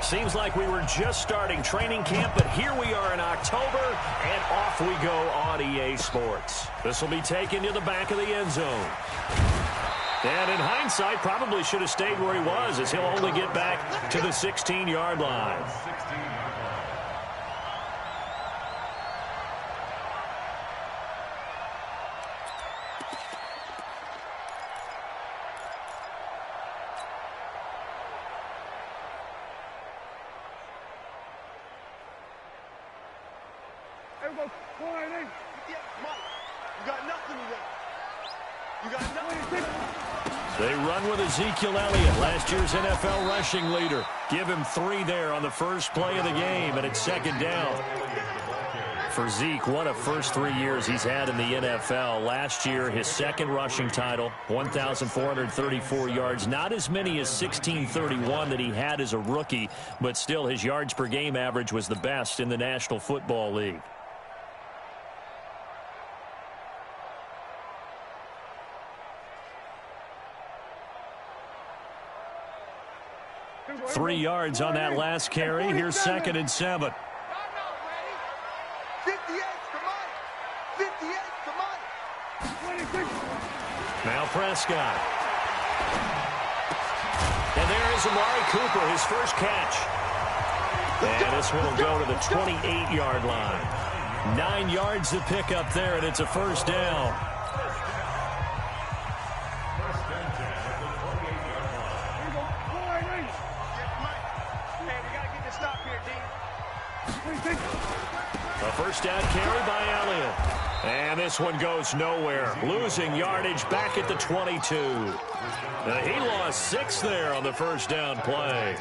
Seems like we were just starting training camp, but here we are in October, and off we go on EA Sports. This will be taken to the back of the end zone. And in hindsight, probably should have stayed where he was, as he'll only get back to the 16-yard line. They run with Ezekiel Elliott, last year's NFL rushing leader. Give him 3 there on the first play of the game, and it's second down. For Zeke, what a first 3 years he's had in the NFL. Last year, his second rushing title, 1,434 yards. Not as many as 1,631 that he had as a rookie, but still his yards per game average was the best in the National Football League. 3 yards on that last carry. Here's 2nd and 7. 58, come on. 58, come on. Now Prescott. And there is Amari Cooper, his first catch. And this one will go to the 28-yard line. 9 yards to pick up there, and it's a first down. A first down carry by Elliott. And this one goes nowhere. Losing yardage back at the 22. He lost 6 there on the first down play.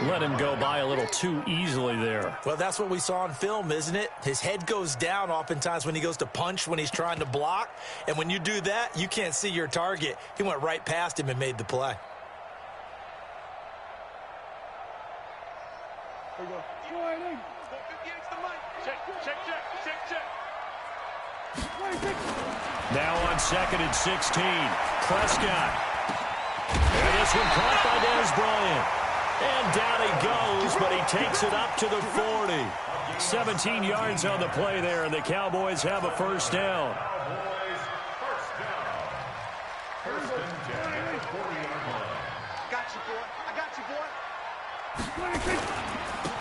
Let him go by a little too easily there. Well, that's what we saw on film, isn't it? His head goes down oftentimes when he goes to punch, when he's trying to block. And when you do that, you can't see your target. He went right past him and made the play. Here we go. Now on 2nd and 16. Prescott. And this one caught by Dez Bryant. And down he goes, but he takes it up to the 40. 17 yards on the play there, and the Cowboys have a first down.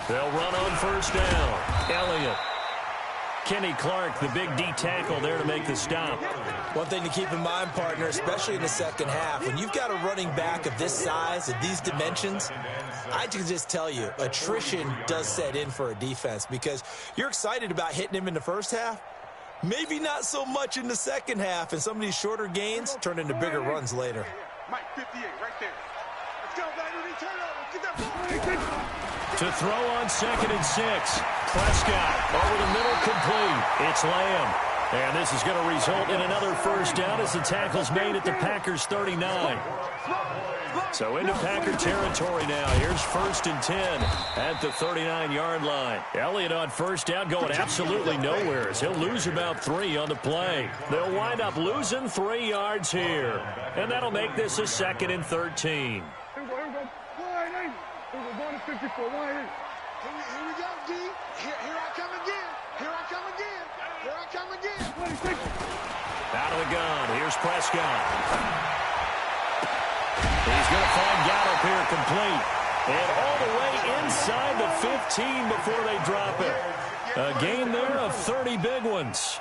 They'll run on first down. Elliott. Kenny Clark, the big D tackle there to make the stop. One thing to keep in mind, partner, especially in the second half, when you've got a running back of this size, of these dimensions, I can just tell you, attrition does set in for a defense because you're excited about hitting him in the first half. Maybe not so much in the second half, and some of these shorter gains turn into bigger runs later. Mike, 58, right there. Let's go, baby. Turn over. Get that ball. To throw on 2nd and 6. Prescott over the middle, complete. It's Lamb. And this is going to result in another first down as the tackle's made at the Packers 39. So into Packer territory now. Here's 1st and 10 at the 39-yard line. Elliott on first down going absolutely nowhere as he'll lose about 3 on the play. They'll wind up losing 3 yards here. And that'll make this a 2nd and 13. Here we go. We're going to 54. Here we go, D. Here I come again. Here I come again. Here I come again. Out of the gun. Here's Prescott. He's going to find Gallup here complete. And all the way inside the 15 before they drop it. A gain there of 30 big ones.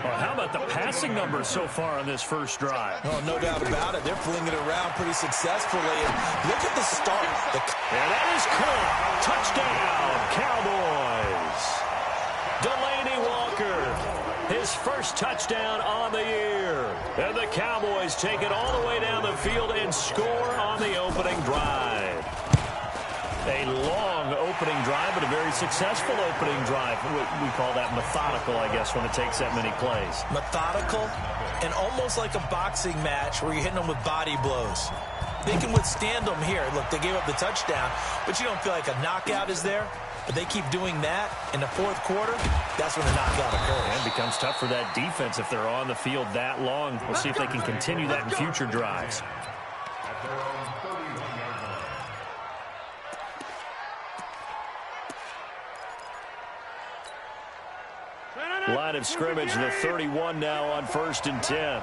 Well, how about the passing numbers so far on this first drive? Oh, no doubt about it. They're flinging it around pretty successfully. And look at the start. And that is caught. Touchdown, Cowboys. Delaney Walker, his first touchdown on the year. And the Cowboys take it all the way down the field and score on the opening drive. A long opening drive, but a very successful opening drive. We call that methodical, I guess, when it takes that many plays. Methodical and almost like a boxing match where you're hitting them with body blows. They can withstand them here. Look, they gave up the touchdown, but you don't feel like a knockout is there. But they keep doing that in the fourth quarter. That's when the knockout occurs. And it becomes tough for that defense if they're on the field that long. We'll see if they can continue that in future drives. Line of scrimmage, the 31 now on 1st and 10.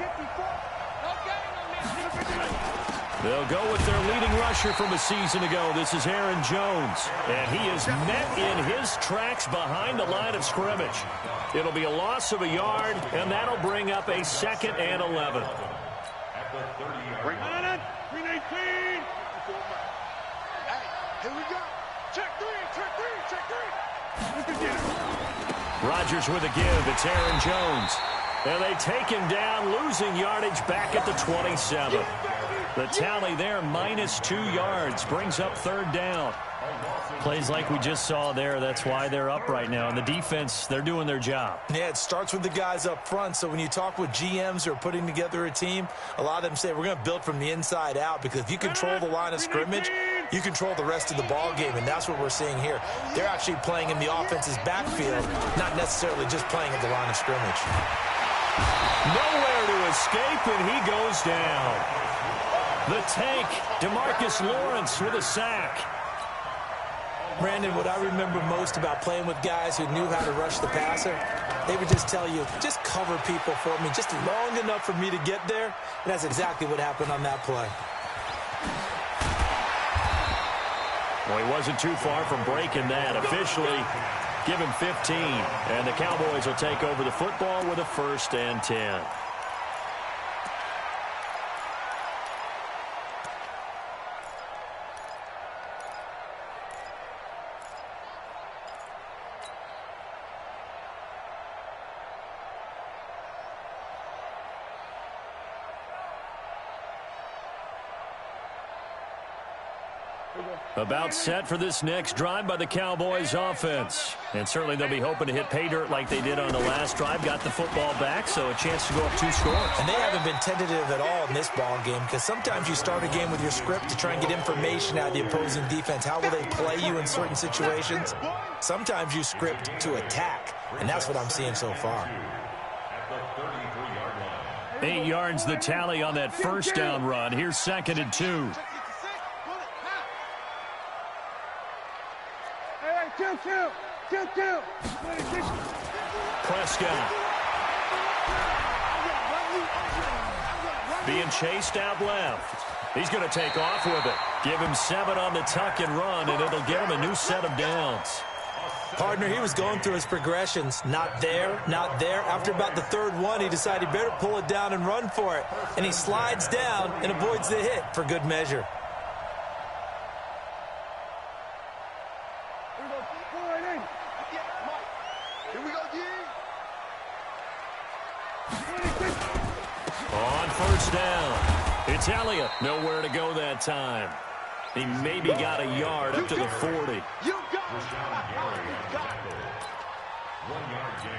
They'll go with their leading rusher from a season ago. This is Aaron Jones. And he is met in his tracks behind the line of scrimmage. It'll be a loss of a yard, and that'll bring up a 2nd and 11. Green 18. Hey, here we go. Check three. Rodgers with a give. It's Aaron Jones. And they take him down, losing yardage back at the 27. The tally there, -2 yards, brings up 3rd down. Plays like we just saw there, that's why they're up right now. And the defense, they're doing their job. Yeah, it starts with the guys up front. So when you talk with GMs who are putting together a team, a lot of them say we're going to build from the inside out, because if you control the line of scrimmage, you control the rest of the ball game, and that's what we're seeing here. They're actually playing in the offense's backfield, not necessarily just playing at the line of scrimmage. Nowhere to escape, and he goes down. The tank, DeMarcus Lawrence with a sack. Brandon, what I remember most about playing with guys who knew how to rush the passer, they would just tell you, just cover people for me, just long enough for me to get there. And that's exactly what happened on that play. Well, he wasn't too far from breaking that. Officially, give him 15. And the Cowboys will take over the football with a 1st and 10. About set for this next drive by the Cowboys offense. And certainly they'll be hoping to hit pay dirt like they did on the last drive. Got the football back, so a chance to go up 2 scores. And they haven't been tentative at all in this ball game, because sometimes you start a game with your script to try and get information out of the opposing defense. How will they play you in certain situations? Sometimes you script to attack, and that's what I'm seeing so far. 8 yards the tally on that 1st down run. Here's 2nd and 2. Two. Prescott. Being chased out left. He's going to take off with it. Give him 7 on the tuck and run, and it'll get him a new set of downs. Partner, he was going through his progressions. Not there, not there. After about the 3rd one, he decided he better pull it down and run for it. And he slides down and avoids the hit for good measure. On 1st down, it's Elliott. Nowhere to go that time. He maybe got a yard up to the 40. You got it. 1 yard gain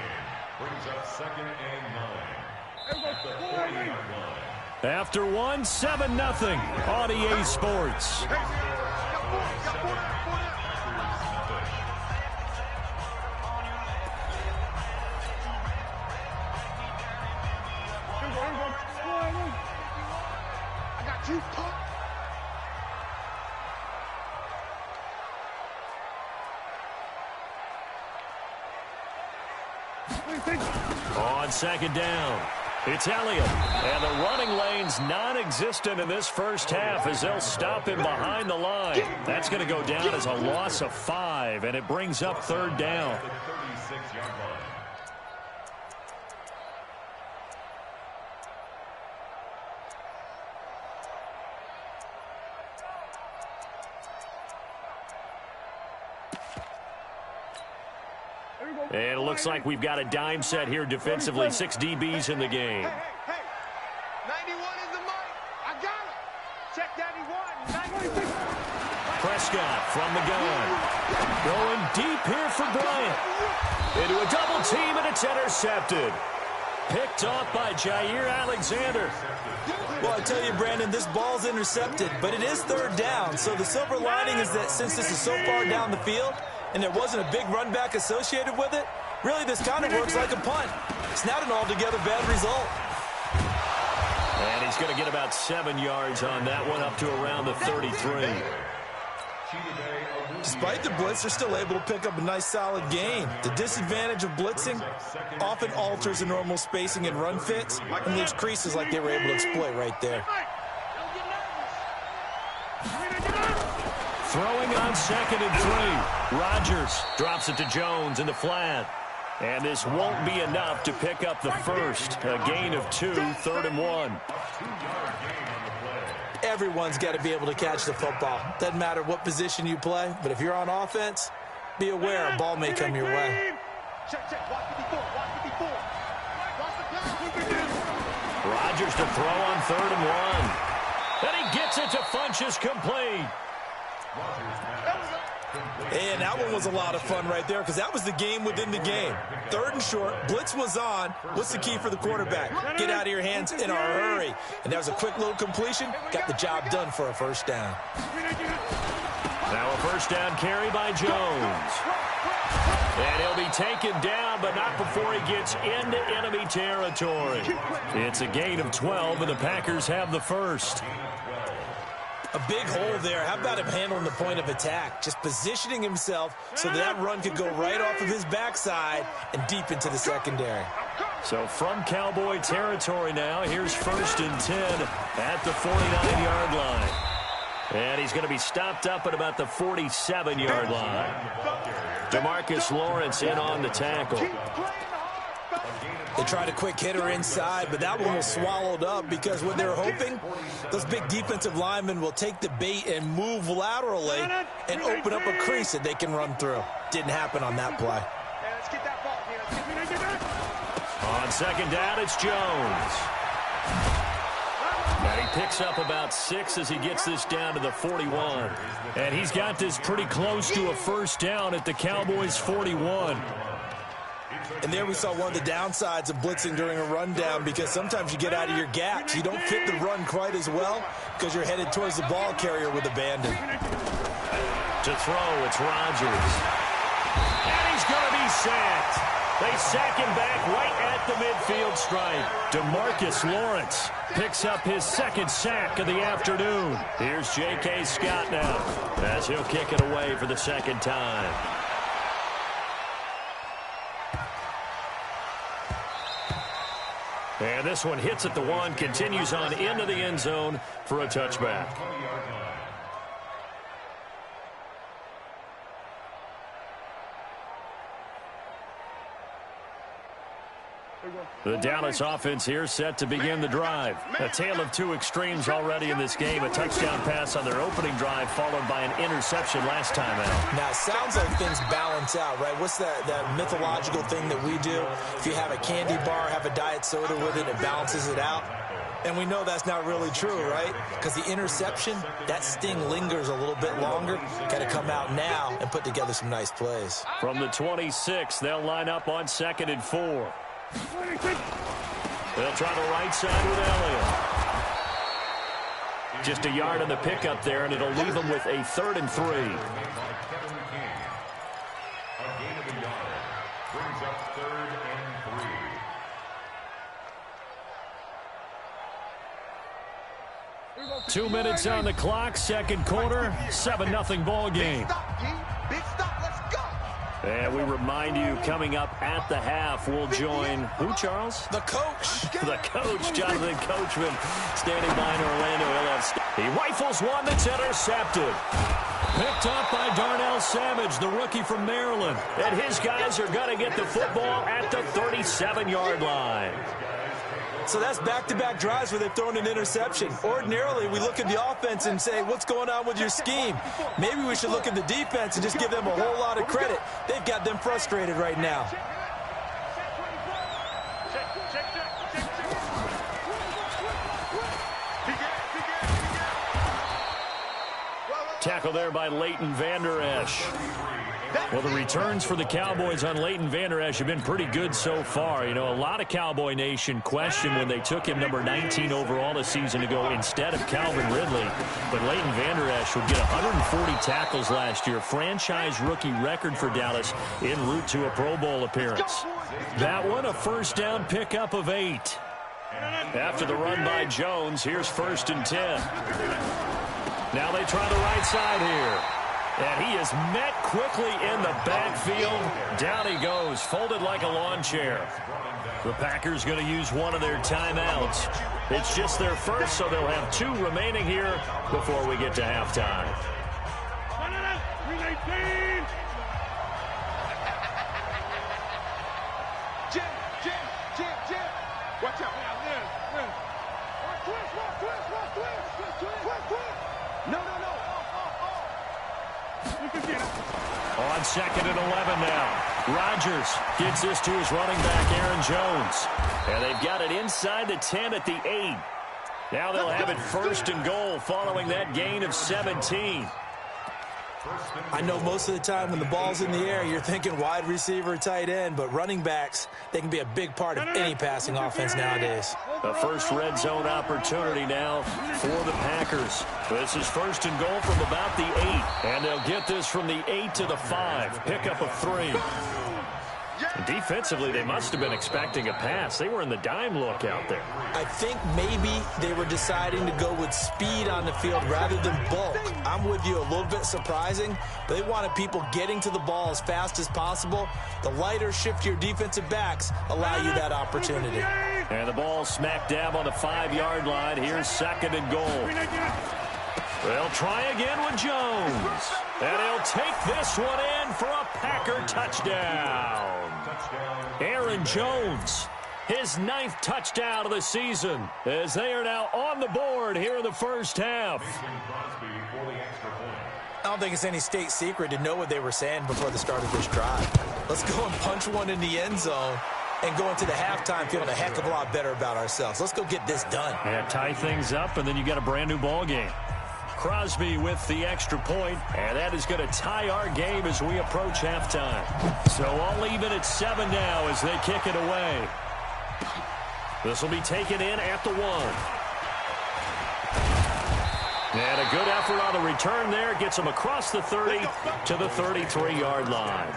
brings up 2nd and 9. At the 40-yard line. After 1, 7-0 on EA Sports. I got you, punk. On 2nd down, it's Elliott. And the running lane's non-existent in this 1st half as they'll stop him behind the line. That's going to go down as a loss of 5, and it brings up 3rd down. At the 36-yard line. And it looks like we've got a dime set here defensively. 6 DBs in the game. Hey. 91 is the mic. I got it. Check 91. 96. Prescott from the gun. Going deep here for Bryant. Into a double team, and it's intercepted. Picked off by Jair Alexander. Well, I tell you, Brandon, this ball's intercepted, but it is 3rd down. So the silver lining is that since this is so far down the field, and there wasn't a big run back associated with it, really this kind of works like a punt. It's not an altogether bad result. And he's going to get about 7 yards on that one, up to around the 33. Despite the blitz, they're still able to pick up a nice solid gain. The disadvantage of blitzing often alters the normal spacing and run fits and leaves creases like they were able to exploit right there. Throwing on 2nd and 3. Rodgers drops it to Jones in the flat. And this won't be enough to pick up the first. A gain of 2, 3rd and 1. Everyone's got to be able to catch the football. Doesn't matter what position you play, but if you're on offense, be aware a ball may come your way. Rodgers to throw on 3rd and 1. And he gets it to Funchess complete. And that one was a lot of fun right there because that was the game within the game. 3rd and short, blitz was on. What's the key for the quarterback? Get out of your hands in a hurry. And that was a quick little completion. Got the job done for a first down. Now a first down carry by Jones. And he'll be taken down, but not before he gets into enemy territory. It's a gain of 12, and the Packers have the first. A big hole there. How about him handling the point of attack? Just positioning himself so that run could go right off of his backside and deep into the secondary. So from Cowboy territory now, here's 1st and 10 at the 49-yard line. And he's going to be stopped up at about the 47-yard line. DeMarcus Lawrence in on the tackle. They tried a quick hitter inside, but that one was swallowed up because what they're hoping, those big defensive linemen will take the bait and move laterally and open up a crease that they can run through. Didn't happen on that play. On 2nd down, it's Jones. And he picks up about 6 as he gets this down to the 41. And he's got this pretty close to a first down at the Cowboys' 41. And there we saw one of the downsides of blitzing during a rundown because sometimes you get out of your gaps. You don't fit the run quite as well because you're headed towards the ball carrier with abandon. To throw, it's Rodgers. And he's going to be sacked. They sack him back right at the midfield stripe. DeMarcus Lawrence picks up his 2nd sack of the afternoon. Here's J.K. Scott now as he'll kick it away for the 2nd time. And this one hits at the 1, continues on into the end zone for a touchback. The Dallas offense here set to begin the drive. A tale of 2 extremes already in this game. A touchdown pass on their opening drive followed by an interception last time out. Now, it sounds like things balance out, right? What's that mythological thing that we do? If you have a candy bar, have a diet soda with it, it balances it out. And we know that's not really true, right? Because the interception, that sting lingers a little bit longer. Got to come out now and put together some nice plays. From the 26, they'll line up on 2nd and 4. They'll try the right side with Elliott. Just a yard on the pickup there, and it'll leave them with a 3rd and 3. A gain of a yard brings up 3rd and 3. 2 minutes on the clock, 2nd quarter, 7-0 ball game. Big stop, let's go. And we remind you, coming up at the half, we'll join who, Charles? The coach. The coach, Jonathan Coachman, standing by in Orlando. He rifles one that's intercepted. Picked up by Darnell Savage, the rookie from Maryland. And his guys are going to get the football at the 37-yard line. So that's back-to-back drives where they've thrown an interception. Ordinarily, we look at the offense and say, what's going on with your scheme? Maybe we should look at the defense and just give them a whole lot of credit. They've got them frustrated right now. Tackle there by Leighton Vander Esch. Well, the returns for the Cowboys on Leighton Vander Esch have been pretty good so far. You know, a lot of Cowboy Nation questioned when they took him number 19 overall a season ago instead of Calvin Ridley. But Leighton Vander Esch would get 140 tackles last year, franchise rookie record for Dallas en route to a Pro Bowl appearance. That one, a first down pickup of 8. After the run by Jones, here's 1st and 10. Now they try the right side here. And he is met quickly in the backfield. Down he goes, folded like a lawn chair. The Packers going to use one of their timeouts. It's just their first, so they'll have 2 remaining here before we get to halftime. Jim. Watch out. Twist. No. On 2nd and 11 now. Rodgers gets this to his running back, Aaron Jones. And they've got it inside the 10 at the 8. Now they'll have it 1st and goal following that gain of 17. I know most of the time when the ball's in the air, you're thinking wide receiver, tight end, but running backs, they can be a big part of any passing offense nowadays. The first red zone opportunity now for the Packers. This is 1st and goal from about the 8, and they'll get this from the 8 to the 5. Pickup of 3. Defensively, they must have been expecting a pass. They were in the dime look out there. I think maybe they were deciding to go with speed on the field rather than bulk. I'm with you, a little bit surprising, but they wanted people getting to the ball as fast as possible. The lighter, shiftier defensive backs allow you that opportunity. And the ball smack dab on the 5-yard line. Here's 2nd and goal. They'll try again with Jones. And he'll take this one in for a Packer touchdown. Aaron Jones, his 9th touchdown of the season, as they are now on the board here in the first half. I don't think it's any state secret to know what they were saying before the start of this drive. Let's go and punch one in the end zone and go into the halftime feeling a heck of a lot better about ourselves. Let's go get this done. Yeah, tie things up, and then you got a brand-new ball game. Crosby with the extra point, and that is going to tie our game as we approach halftime. So all even at 7 now as they kick it away. This will be taken in at the 1. And a good effort on the return there. Gets them across the 30 to the 33-yard line.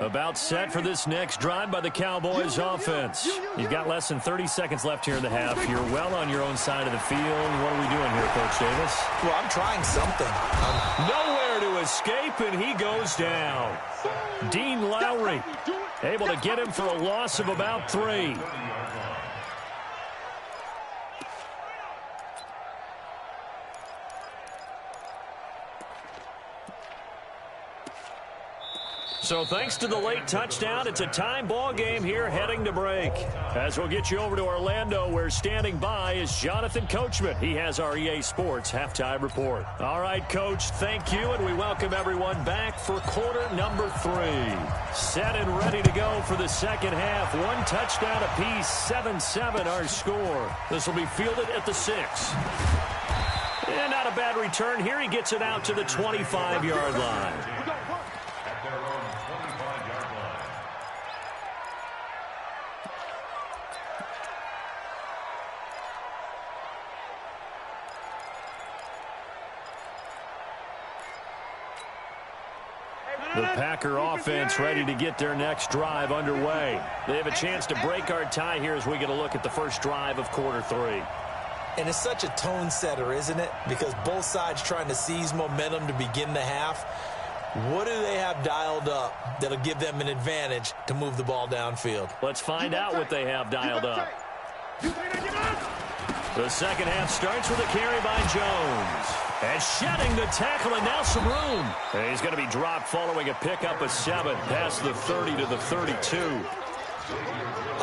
About set for this next drive by the Cowboys offense. You've got less than 30 seconds left here in the half. You're well on your own side of the field. What are we doing here, Coach Davis? Well, I'm trying something. Nowhere to escape, and he goes down. Dean Lowry able to get him for a loss of about 3. So thanks to the late touchdown, it's a time ball game here heading to break. As we'll get you over to Orlando, where standing by is Jonathan Coachman. He has our EA Sports halftime report. All right, Coach, thank you, and we welcome everyone back for quarter number 3. Set and ready to go for the second half. 1 touchdown apiece, 7-7 our score. This will be fielded at the 6. And not a bad return here. He gets it out to the 25-yard line. The Packer offense ready to get their next drive underway. They have a chance to break our tie here as we get a look at the first drive of quarter 3. And it's such a tone setter, isn't it? Because both sides trying to seize momentum to begin the half. What do they have dialed up that'll give them an advantage to move the ball downfield? Let's find out what they have dialed up. The second half starts with a carry by Jones. And shedding the tackle, and now some room. And he's going to be dropped following a pickup of 7 past the 30 to the 32.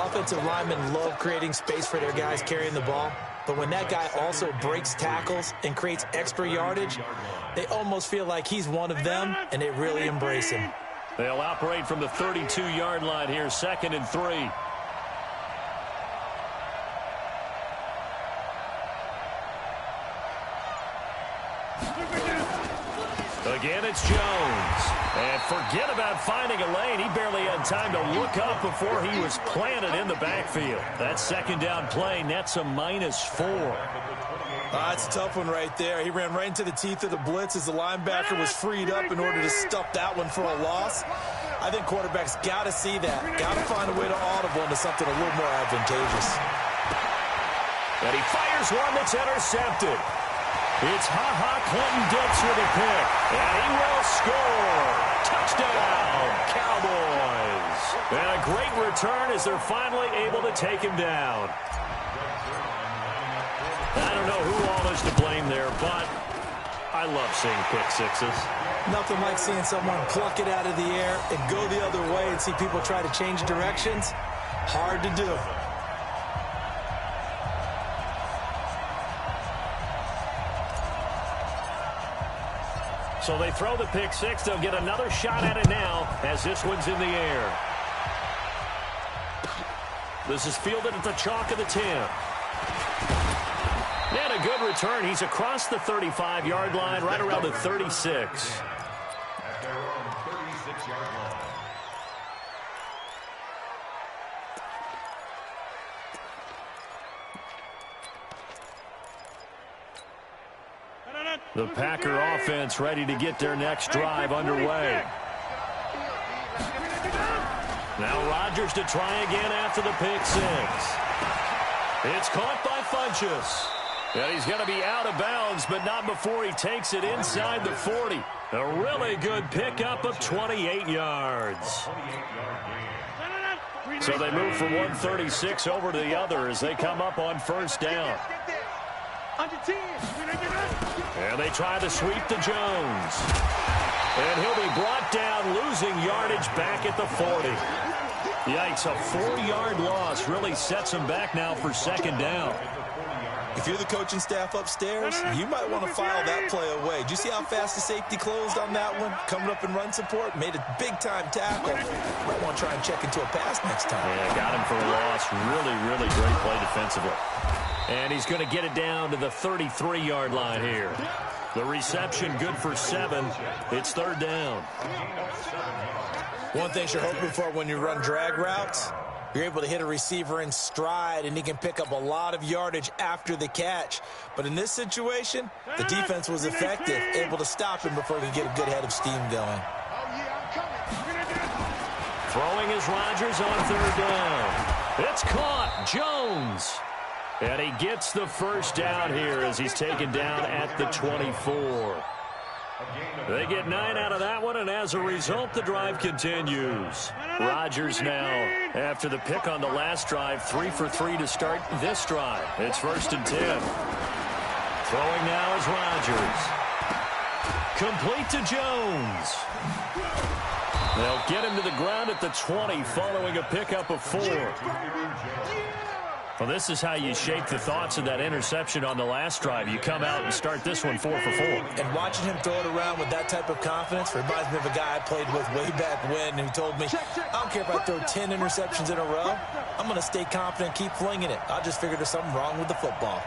Offensive linemen love creating space for their guys carrying the ball. But when that guy also breaks tackles and creates extra yardage, they almost feel like he's one of them, and they really embrace him. They'll operate from the 32-yard line here, 2nd and 3. Again, it's Jones. And forget about finding a lane. He barely had time to look up before he was planted in the backfield. That second down play nets a -4. That's a tough one right there. He ran right into the teeth of the blitz as the linebacker was freed up in order to stuff that one for a loss. I think quarterbacks got to see that. Got to find a way to audible into something a little more advantageous. And he fires one that's intercepted. It's Clinton Dix with a pick. And he will score. Touchdown, Cowboys. And a great return as they're finally able to take him down. I don't know who all is to blame there, but I love seeing pick sixes. Nothing like seeing someone pluck it out of the air and go the other way and see people try to change directions. Hard to do. So they throw the pick six. They'll get another shot at it now as this one's in the air. This is fielded at the chalk of the 10. And a good return. He's across the 35-yard line, right around the 36. At their own 36-yard line. The Packer offense ready to get their next drive underway. Now Rodgers to try again after the pick six. It's caught by Funchess. And he's going to be out of bounds, but not before he takes it inside the 40. A really good pickup of 28 yards. So they move from 136 over to the other as they come up on first down. And they try to sweep to Jones. And he'll be brought down, losing yardage back at the 40. Yikes, a 4-yard loss really sets him back now for second down. If you're the coaching staff upstairs, you might want to file that play away. Did you see how fast the safety closed on that one? Coming up in run support, made a big-time tackle. Might want to try and check into a pass next time. Yeah, got him for a loss. Really, really great play defensively. And he's going to get it down to the 33-yard line here. The reception good for 7. It's third down. One thing you're hoping for when you run drag routes, you're able to hit a receiver in stride, and he can pick up a lot of yardage after the catch. But in this situation, the defense was effective, able to stop him before he could get a good head of steam going. Throwing is Rodgers on third down. It's caught. Jones. And he gets the first down here as he's taken down at the 24. They get 9 out of that one, and as a result, the drive continues. Rodgers now, after the pick on the last drive, 3 for 3 to start this drive. It's first and 10. Throwing now is Rodgers. Complete to Jones. They'll get him to the ground at the 20 following a pickup of 4. Well, this is how you shape the thoughts of that interception on the last drive. You come out and start this one 4 for 4. And watching him throw it around with that type of confidence reminds me of a guy I played with way back when who told me, I don't care if I throw 10 interceptions in a row. I'm going to stay confident, keep flinging it. I just figured there's something wrong with the football.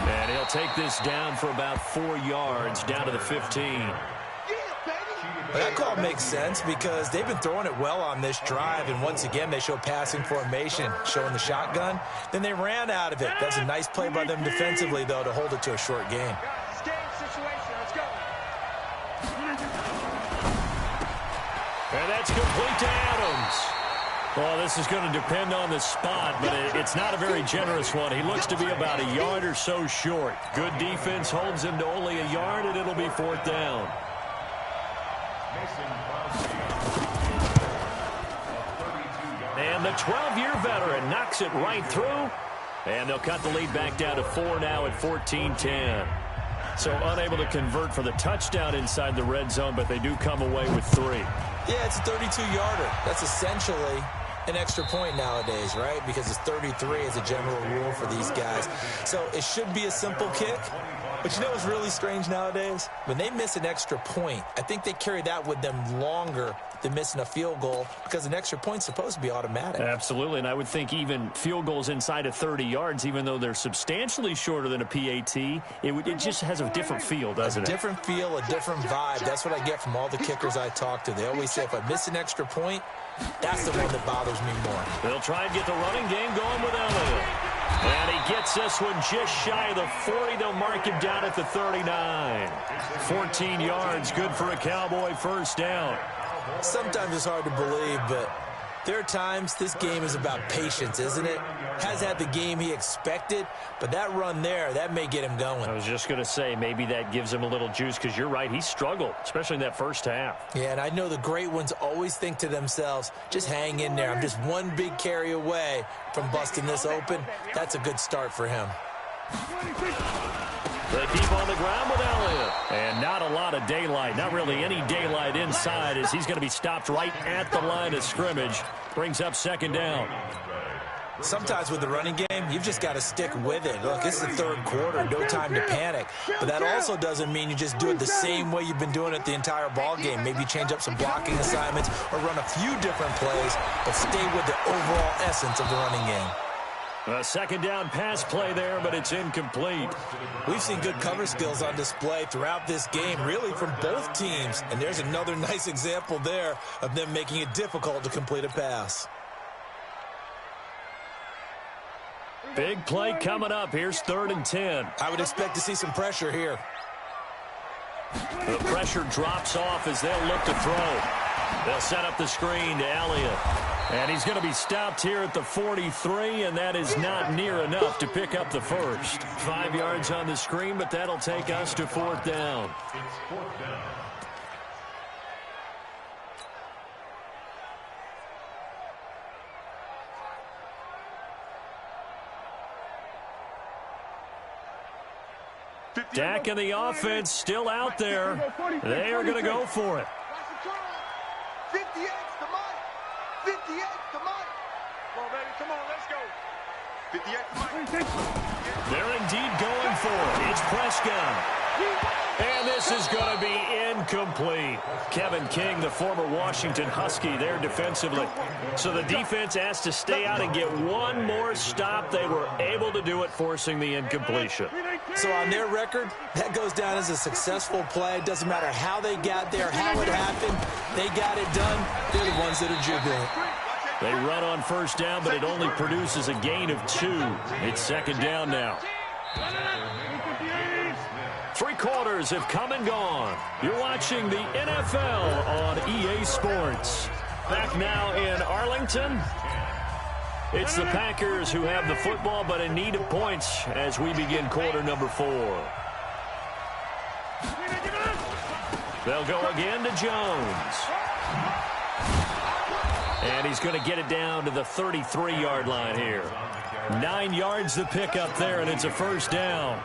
And he'll take this down for about 4 yards, down to the 15. But that call makes sense because they've been throwing it well on this drive, and once again they show passing formation, showing the shotgun. Then they ran out of it. That's a nice play by them defensively, though, to hold it to a short game. And that's complete to Adams. Well, this is going to depend on the spot, but it's not a very generous one. He looks to be about a yard or so short. Good defense holds him to only a yard, and it'll be fourth down. And the 12-year veteran knocks it right through. And they'll cut the lead back down to 4 now at 14-10. So unable to convert for the touchdown inside the red zone, but they do come away with 3. Yeah, it's a 32-yarder. That's essentially an extra point nowadays, right? Because it's 33 as a general rule for these guys. So it should be a simple kick. But you know what's really strange nowadays? When they miss an extra point, I think they carry that with them longer than missing a field goal because an extra point's supposed to be automatic. Absolutely, and I would think even field goals inside of 30 yards, even though they're substantially shorter than a PAT, it just has a different feel, doesn't it? A different feel, a different vibe. That's what I get from all the kickers I talk to. They always say if I miss an extra point, that's the one that bothers me more. They'll try and get the running game going with Elliott. And he gets this one just shy of the 40. They'll mark him down at the 39. 14 yards, good for a Cowboy first down. Sometimes it's hard to believe, but there are times this game is about patience, isn't it? Has had the game he expected, but that run there, that may get him going. I was just going to say, maybe that gives him a little juice, because you're right, he struggled, especially in that first half. Yeah, and I know the great ones always think to themselves, just hang in there. I'm just one big carry away from busting this open. That's a good start for him. They keep on the ground with Elliott. And not a lot of daylight, not really any daylight inside, as he's going to be stopped right at the line of scrimmage. Brings up second down. Sometimes with the running game, you've just got to stick with it. Look, it's the third quarter, no time to panic. But that also doesn't mean you just do it the same way you've been doing it the entire ball game. Maybe change up some blocking assignments or run a few different plays, but stay with the overall essence of the running game. A second down pass play there, but it's incomplete. We've seen good cover skills on display throughout this game, really from both teams. And there's another nice example there of them making it difficult to complete a pass. Big play coming up. Here's 3rd and 10. I would expect to see some pressure here. The pressure drops off as they'll look to throw. They'll set up the screen to Elliott. And he's going to be stopped here at the 43, and that is not near enough to pick up the first. 5 yards on the screen, but that'll take us to 4th down. It's 4th down. Dak and the offense still out there. They are going to go for it. 58's the money. 58's the money. Come on, baby. Come on, let's go. 58's the money. They're indeed going for it. It's Prescott. And this is going to be incomplete. Kevin King, the former Washington Husky, there defensively. So the defense asked to stay out and get one more stop. They were able to do it, forcing the incompletion. So on their record, that goes down as a successful play. It doesn't matter how they got there, how it happened. They got it done. They're the ones that are jubilant. They run on first down, but it only produces a gain of 2. It's second down now. 3 quarters have come and gone. You're watching the NFL on EA Sports. Back now in Arlington. It's the Packers who have the football, but in need of points as we begin quarter number 4. They'll go again to Jones. And he's going to get it down to the 33-yard line here. 9 yards to pick up there, and it's a first down.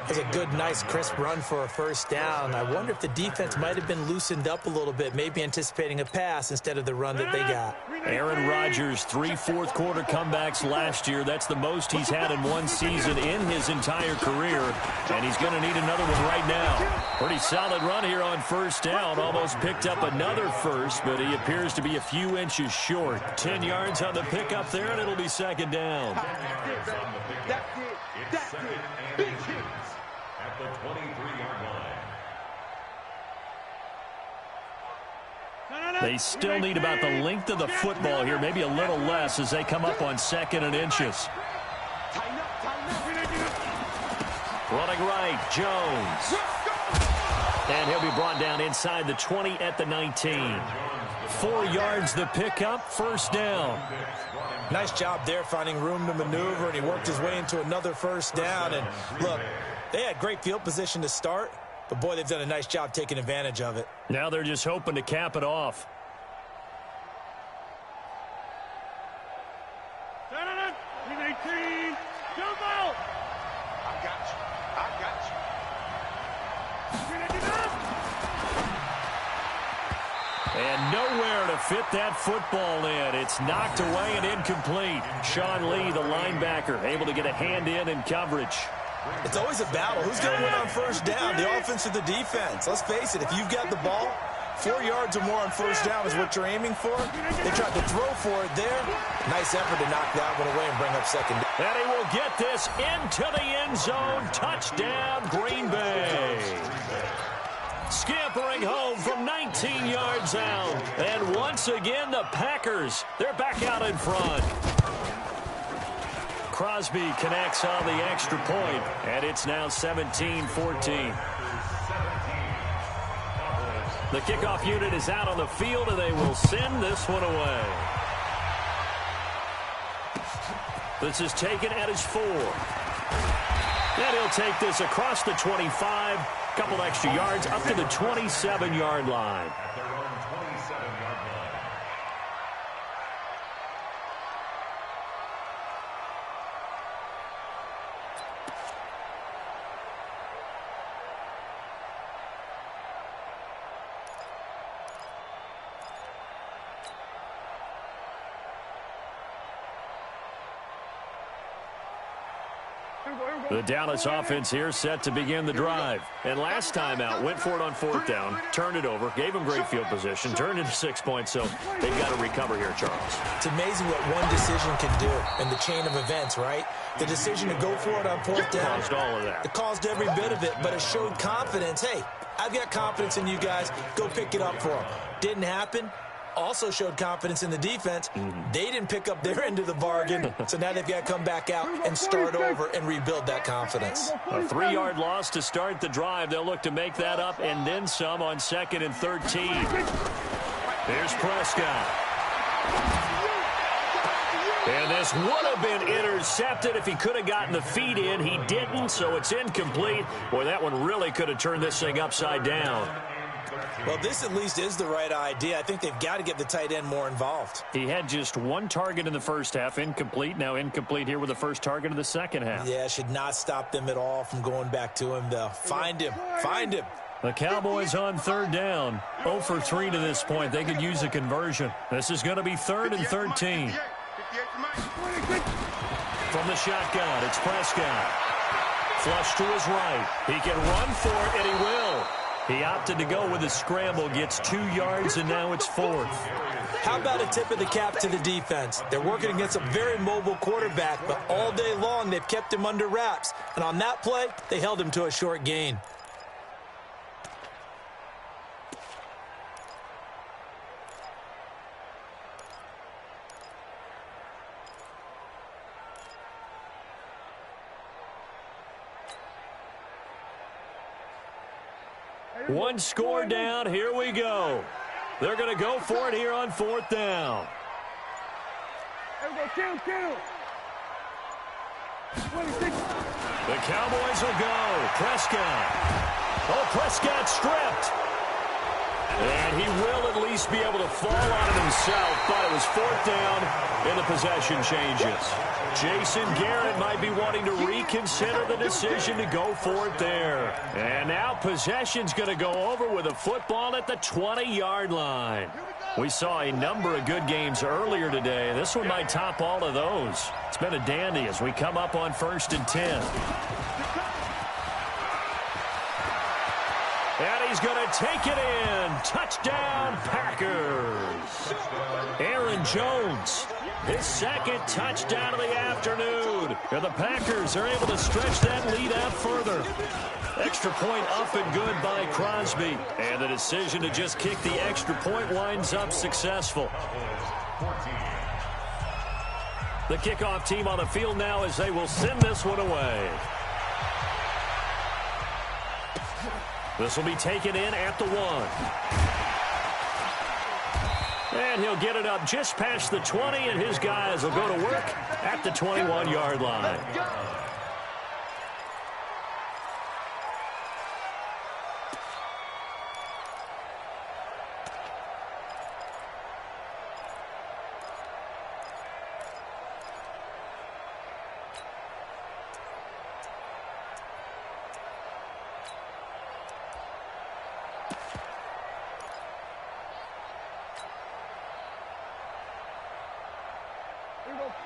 It's a good, nice, crisp run for a first down. I wonder if the defense might have been loosened up a little bit, maybe anticipating a pass instead of the run that they got. Aaron Rodgers, 3 fourth-quarter comebacks last year. That's the most he's had in one season in his entire career, and he's going to need another one right now. Pretty solid run here on first down. Almost picked up another first, but he appears to be a few inches short. 10 yards on the pickup there, and it'll be second down. It's 2nd and 2 at the 23-yard line. They still need about the length of the football here, maybe a little less as they come up on 2nd and inches. Running right, Jones. And he'll be brought down inside the 20 at the 19. 4 yards the pickup, first down. Nice job there finding room to maneuver, and he worked his way into another first down. And look, they had great field position to start, but boy, they've done a nice job taking advantage of it. Now they're just hoping to cap it off. And nowhere to fit that football in. It's knocked away and incomplete. Sean Lee, the linebacker, able to get a hand in coverage. It's always a battle. Who's going to win on first down, the offense or the defense? Let's face it, if you've got the ball, 4 yards or more on first down is what you're aiming for. They tried to throw for it there. Nice effort to knock that one away and bring up second down. And he will get this into the end zone. Touchdown, Green Bay. Scampering home from 19 yards out. And once again, the Packers, they're back out in front. Crosby connects on the extra point, and it's now 17-14. The kickoff unit is out on the field, and they will send this one away. This is taken at his 4. And he'll take this across the 25. Couple extra yards up to the 27-yard line. At their own 27-yard line. The Dallas offense here set to begin the drive. And last time out, went for it on fourth down, turned it over, gave them great field position, turned into 6 points, so they've got to recover here, Charles. It's amazing what one decision can do in the chain of events, right? The decision to go for it on fourth down. Caused all of that. It caused every bit of it, but it showed confidence. Hey, I've got confidence in you guys. Go pick it up for them. Didn't happen. Also showed confidence in the defense. They didn't pick up their end of the bargain, so now they've got to come back out and start over and rebuild that confidence. A 3-yard loss to start the drive. They'll look to make that up and then some on 2nd and 13. Here's Prescott. And this would have been intercepted if he could have gotten the feet in. He didn't, so it's incomplete. Boy, that one really could have turned this thing upside down. Well, this at least is the right idea. I think they've got to get the tight end more involved. He had just 1 target in the first half, incomplete. Now incomplete here with the first target of the second half. Yeah, should not stop them at all from going back to him, though. Find him. Find him. The Cowboys on third down. 0 for 3 to this point. They could use a conversion. This is going to be 3rd and 13. From the shotgun, it's Prescott. Flush to his right. He can run for it, and he will. He opted to go with a scramble, gets 2 yards, and now it's 4th. How about a tip of the cap to the defense? They're working against a very mobile quarterback, but all day long they've kept him under wraps. And on that play, they held him to a short gain. One score down. Here we go. They're going to go for it here on 4th down. The Cowboys will go. Prescott. Oh, Prescott stripped. And he will at least be able to fall on it himself, but it was 4th down and the possession changes. Jason Garrett might be wanting to reconsider the decision to go for it there. And now possession's going to go over with a football at the 20-yard line. We saw a number of good games earlier today. This one might top all of those. It's been a dandy as we come up on 1st and 10. And he's going to take it in. Touchdown, Packers. Aaron Jones, his 2nd touchdown of the afternoon. And the Packers are able to stretch that lead out further. Extra point up and good by Crosby. And the decision to just kick the extra point winds up successful. The kickoff team on the field now as they will send this one away. This will be taken in at the 1. And he'll get it up just past the 20, and his guys will go to work at the 21-yard line.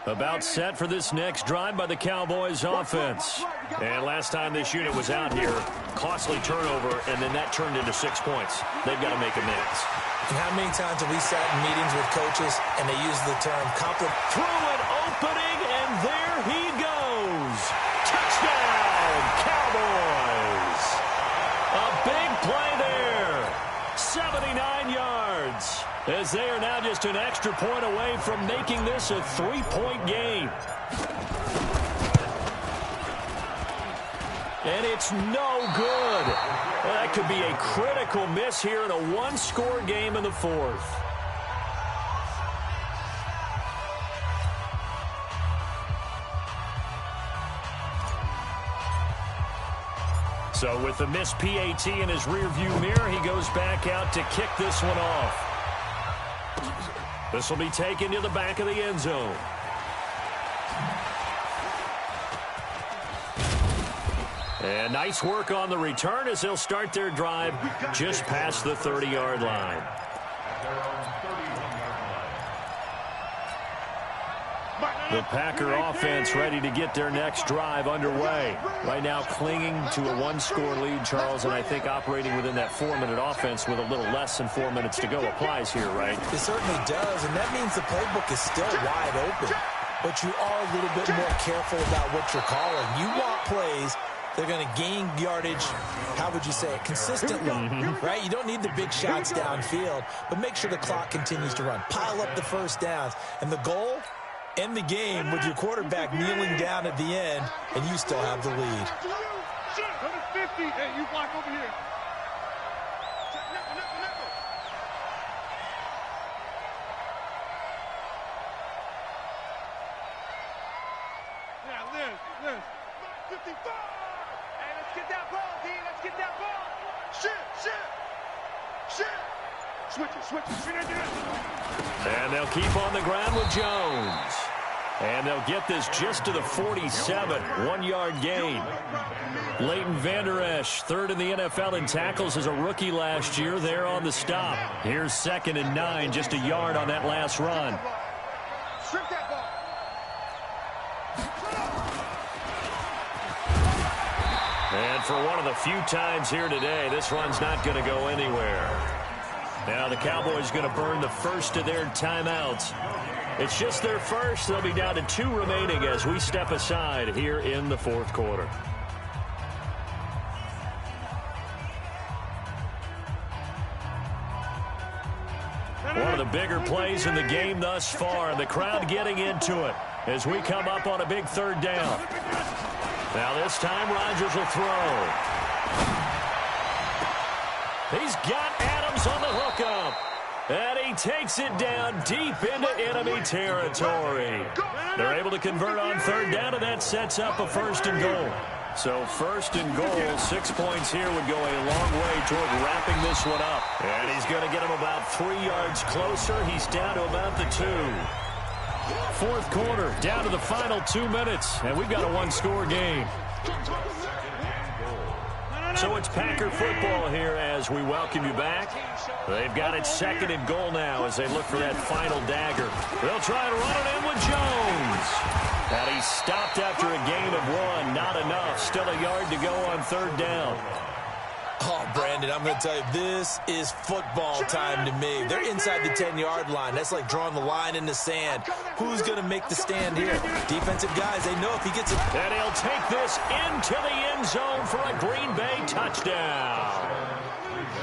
About set for this next drive by the Cowboys offense. And last time this unit was out here, costly turnover, and then that turned into 6 points. They've got to make amends. And how many times have we sat in meetings with coaches and they use the term compliment? Through an opening, and there he goes. Touchdown, Cowboys. A big play there. 79 yards. As they are now just an extra point away from making this a 3-point game. And it's no good. That could be a critical miss here in a one-score game in the fourth. So with the missed PAT in his rearview mirror, he goes back out to kick this one off. This will be taken to the back of the end zone. And nice work on the return as they'll start their drive just past the 30-yard line. The Packer offense ready to get their next drive underway. Right now clinging to a one-score lead, Charles, and I think operating within that 4-minute offense with a little less than 4 minutes to go applies here, right? It certainly does, and that means the playbook is still wide open. But you are a little bit more careful about what you're calling. You want plays they're going to gain yardage, how would you say it, consistently, right? You don't need the big shots downfield, but make sure the clock continues to run. Pile up the first downs. And the goal, end the game with your quarterback kneeling down at the end, and you still have the lead. 50. Hey, you block over here. Yeah, Liz. 55. Hey, let's get that ball, D. Let's get that ball. Shit. Switch it. And they'll keep on the ground with Jones. And they'll get this just to the 47, 1-yard gain. Leighton Vander Esch, third in the NFL in tackles as a rookie last year, there on the stop. Here's 2nd and 9, just a yard on that last run. Strip that ball. And for one of the few times here today, this run's not going to go anywhere. Now the Cowboys going to burn the first of their timeouts. It's just their first. They'll be down to 2 remaining as we step aside here in the fourth quarter. One of the bigger plays in the game thus far, and the crowd getting into it as we come up on a big 3rd down. Now this time Rodgers will throw. He's got Adams on the hookup. And he takes it down deep into enemy territory. They're able to convert on 3rd down, and that sets up a 1st and goal. So 1st and goal, 6 points here would go a long way toward wrapping this one up. And he's going to get him about 3 yards closer. He's down to about the 2. Fourth quarter, down to the final 2 minutes, and we've got a 1-score game. So it's Packer football here as we welcome you back. They've got it 2nd and goal now as they look for that final dagger. They'll try and run it in with Jones. And he's stopped after a gain of 1. Not enough. Still a yard to go on 3rd down. Oh, Brandon, I'm going to tell you, this is football time to me. They're inside the 10-yard line. That's like drawing the line in the sand. Who's going to make the stand here? Defensive guys, they know if he gets it. And he'll take this into the end zone for a Green Bay touchdown.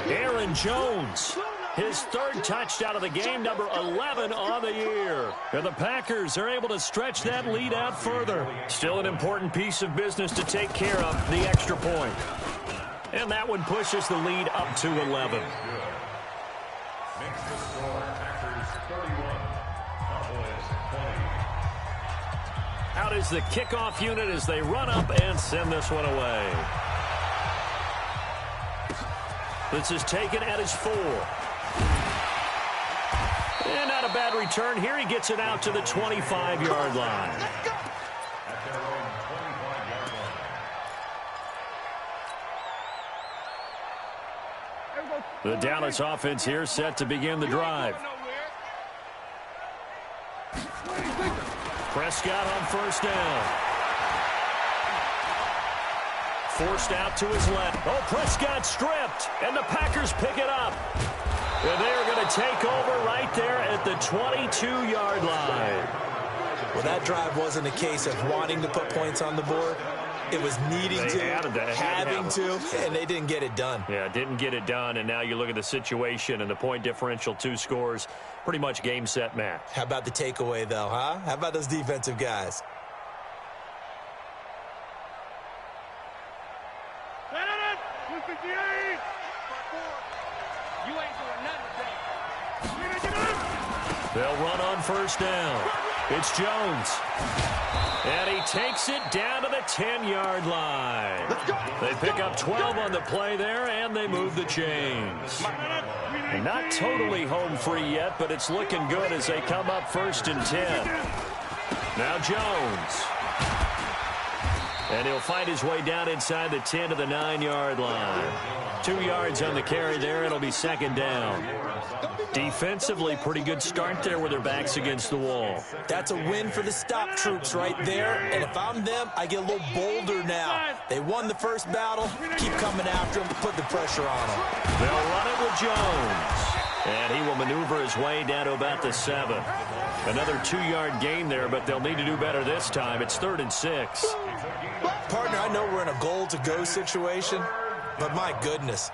Aaron Jones, his 3rd touchdown of the game, number 11 on the year. And the Packers are able to stretch that lead out further. Still an important piece of business to take care of, the extra point. And that one pushes the lead up to 11. Makes the score Packers 31, Cowboys 20. Out is the kickoff unit as they run up and send this one away. This is taken at his 4. And not a bad return here. He gets it out to the 25-yard line. At their own 25-yard line. The Dallas offense here set to begin the drive. Prescott on first down. Forced out to his left. Oh, Prescott stripped, and the Packers pick it up. And they're going to take over right there at the 22-yard line. Well, that drive wasn't a case of wanting to put points on the board. It was needing having to, and they didn't get it done. Yeah, didn't get it done, and now you look at the situation and the point differential, 2 scores, pretty much game, set, match. How about the takeaway, though, huh? How about those defensive guys? They'll run on first down. It's Jones. And he takes it down to the 10-yard line. They pick up 12 on the play there, and they move the chains. And not totally home free yet, but it's looking good as they come up 1st and 10. Now Jones. And he'll find his way down inside the 10 to the 9-yard line. 2 yards on the carry there. It'll be 2nd down. Defensively, pretty good start there with their backs against the wall. That's a win for the stop troops right there. And if I'm them, I get a little bolder now. They won the first battle. Keep coming after them. Put the pressure on them. They'll run it with Jones. And he will maneuver his way down to about the 7. Another 2-yard gain there, but they'll need to do better this time. It's 3rd and 6. Partner, I know we're in a goal-to-go situation, but my goodness,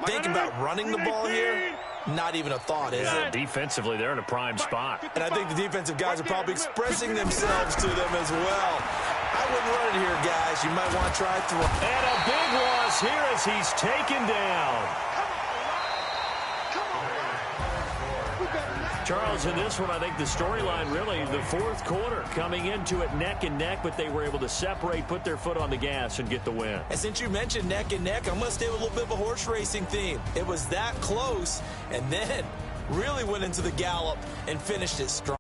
thinking about running the ball here, not even a thought, is it? Defensively, they're in a prime spot. And I think the defensive guys are probably expressing themselves to them as well. I wouldn't run it here, guys. You might want to try through. And a big loss here as he's taken down. Charles, in this one, I think the storyline really, the 4th quarter, coming into it neck and neck, but they were able to separate, put their foot on the gas, and get the win. And since you mentioned neck and neck, I'm going to stay with a little bit of a horse racing theme. It was that close, and then really went into the gallop and finished it strong.